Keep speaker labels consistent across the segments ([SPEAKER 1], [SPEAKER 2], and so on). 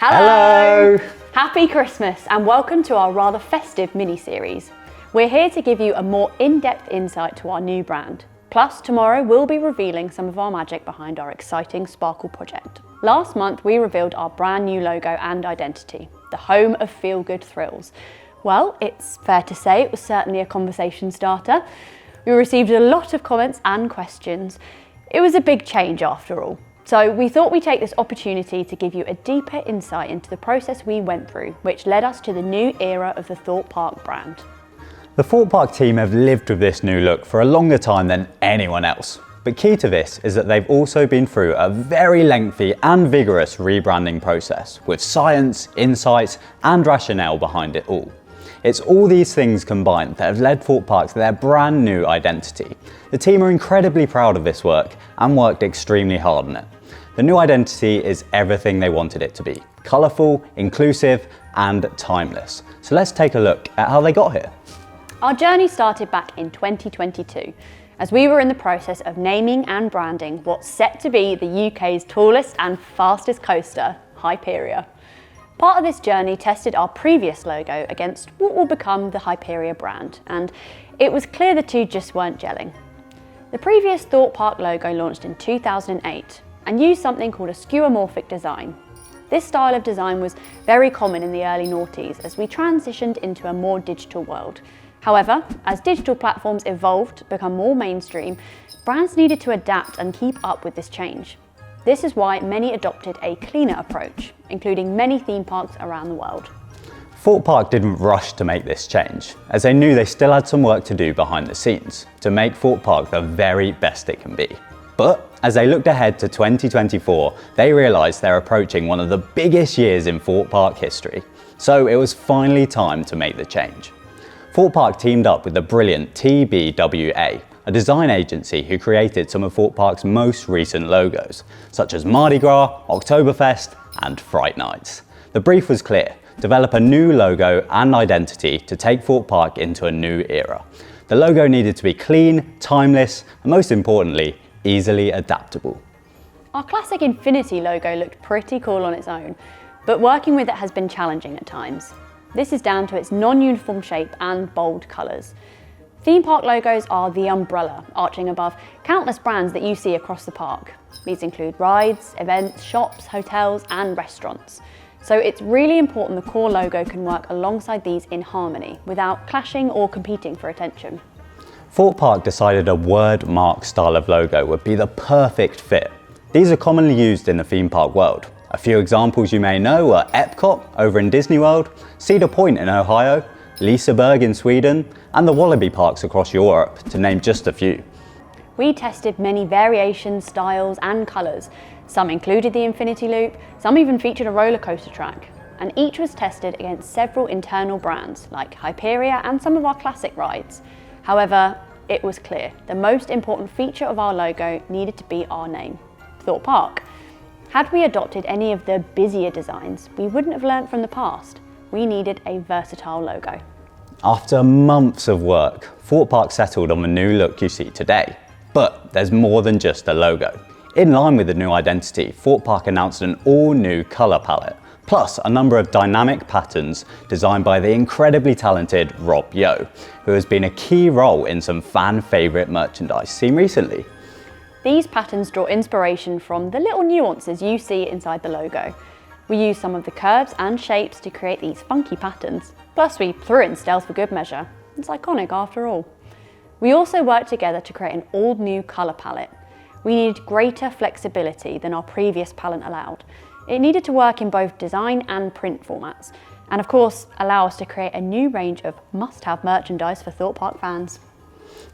[SPEAKER 1] Hello! Happy Christmas and welcome to our rather festive mini-series. We're here to give you a more in-depth insight to our new brand. Plus, tomorrow we'll be revealing some of our magic behind our exciting Sparkle project. Last month we revealed our brand new logo and identity, the home of feel-good thrills. Well, it's fair to say it was certainly a conversation starter. We received a lot of comments and questions. It was a big change after all. So we thought we'd take this opportunity to give you a deeper insight into the process we went through, which led us to the new era of the Thorpe Park brand.
[SPEAKER 2] The Thorpe Park team have lived with this new look for a longer time than anyone else. But key to this is that they've also been through a very lengthy and vigorous rebranding process with science, insights and rationale behind it all. It's all these things combined that have led Thorpe Park to their brand new identity. The team are incredibly proud of this work and worked extremely hard on it. The new identity is everything they wanted it to be: colourful, inclusive and timeless. So let's take a look at how they got here.
[SPEAKER 1] Our journey started back in 2022 as we were in the process of naming and branding what's set to be the UK's tallest and fastest coaster, Hyperia. Part of this journey tested our previous logo against what will become the Hyperia brand, and it was clear the two just weren't gelling. The previous Thorpe Park logo launched in 2008 and used something called a skeuomorphic design. This style of design was very common in the early noughties as we transitioned into a more digital world. However, as digital platforms evolved to become more mainstream, brands needed to adapt and keep up with this change. This is why many adopted a cleaner approach, including many theme parks around the world.
[SPEAKER 2] Thorpe Park didn't rush to make this change, as they knew they still had some work to do behind the scenes to make Thorpe Park the very best it can be. But as they looked ahead to 2024, they realised they're approaching one of the biggest years in Thorpe Park history. So it was finally time to make the change. Thorpe Park teamed up with the brilliant TBWA, a design agency who created some of Thorpe Park's most recent logos, such as Mardi Gras, Oktoberfest and Fright Nights. The brief was clear: develop a new logo and identity to take Thorpe Park into a new era. The logo needed to be clean, timeless and most importantly, easily adaptable.
[SPEAKER 1] Our classic infinity logo looked pretty cool on its own, but working with it has been challenging at times. This is down to its non-uniform shape and bold colours. Theme park logos are the umbrella arching above countless brands that you see across the park. These include rides, events, shops, hotels and restaurants. So it's really important the core logo can work alongside these in harmony without clashing or competing for attention.
[SPEAKER 2] Thorpe Park decided a Wordmark style of logo would be the perfect fit. These are commonly used in the theme park world. A few examples you may know are Epcot over in Disney World, Cedar Point in Ohio, Liseberg in Sweden, and the Wallaby parks across Europe, to name just a few.
[SPEAKER 1] We tested many variations, styles and colours. Some included the infinity loop, some even featured a roller coaster track, and each was tested against several internal brands like Hyperia and some of our classic rides. However, it was clear the most important feature of our logo needed to be our name, Thorpe Park. Had we adopted any of the busier designs, we wouldn't have learnt from the past. We needed a versatile logo.
[SPEAKER 2] After months of work, Thorpe Park settled on the new look you see today. But there's more than just a logo. In line with the new identity, Thorpe Park announced an all-new colour palette, plus a number of dynamic patterns designed by the incredibly talented Rob Yo, who has been a key role in some fan favourite merchandise seen recently.
[SPEAKER 1] These patterns draw inspiration from the little nuances you see inside the logo. We use some of the curves and shapes to create these funky patterns. Plus we threw in stealth for good measure. It's iconic after all. We also worked together to create an all-new colour palette. We needed greater flexibility than our previous palette allowed. It needed to work in both design and print formats, and of course allow us to create a new range of must-have merchandise for Thorpe Park fans.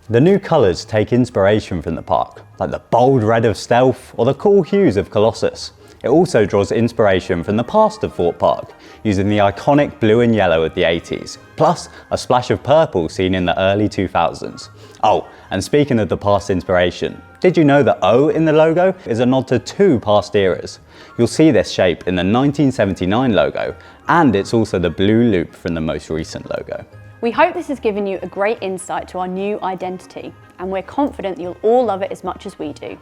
[SPEAKER 2] The new colours take inspiration from the park, like the bold red of Stealth or the cool hues of Colossus. It also draws inspiration from the past of Thorpe Park, using the iconic blue and yellow of the 80s, plus a splash of purple seen in the early 2000s. Oh, and speaking of the past inspiration, did you know the O in the logo is a nod to two past eras? You'll see this shape in the 1979 logo, and it's also the blue loop from the most recent logo.
[SPEAKER 1] We hope this has given you a great insight to our new identity, and we're confident you'll all love it as much as we do.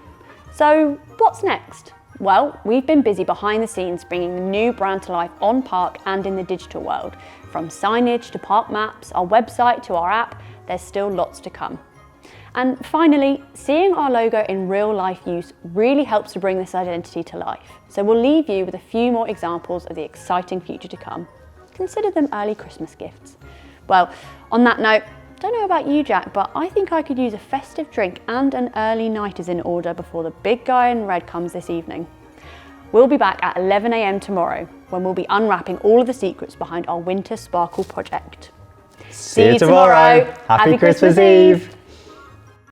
[SPEAKER 1] So what's next? Well, we've been busy behind the scenes bringing the new brand to life on park and in the digital world. From signage to park maps, our website to our app, there's still lots to come. And finally, seeing our logo in real life use really helps to bring this identity to life. So we'll leave you with a few more examples of the exciting future to come. Consider them early Christmas gifts. Well, on that note, don't know about you, Jack, but I think I could use a festive drink and an early night is in order before the big guy in red comes this evening. We'll be back at 11 AM tomorrow when we'll be unwrapping all of the secrets behind our Winter Sparkle project.
[SPEAKER 2] See you tomorrow. Happy Christmas Eve.